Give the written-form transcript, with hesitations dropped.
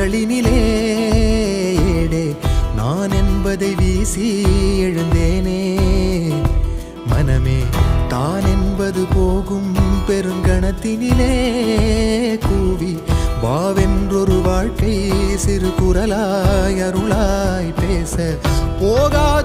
கண்களினிலே ஏடே நான் என்பதை வீசி எழுந்தேனே. மனமே தான் என்பது போகும் பெருங்கணத்தினிலே கூவி வாவென்றொரு வாழ்க்கை சிறு குரலாய் அருளாய் பேச போகாது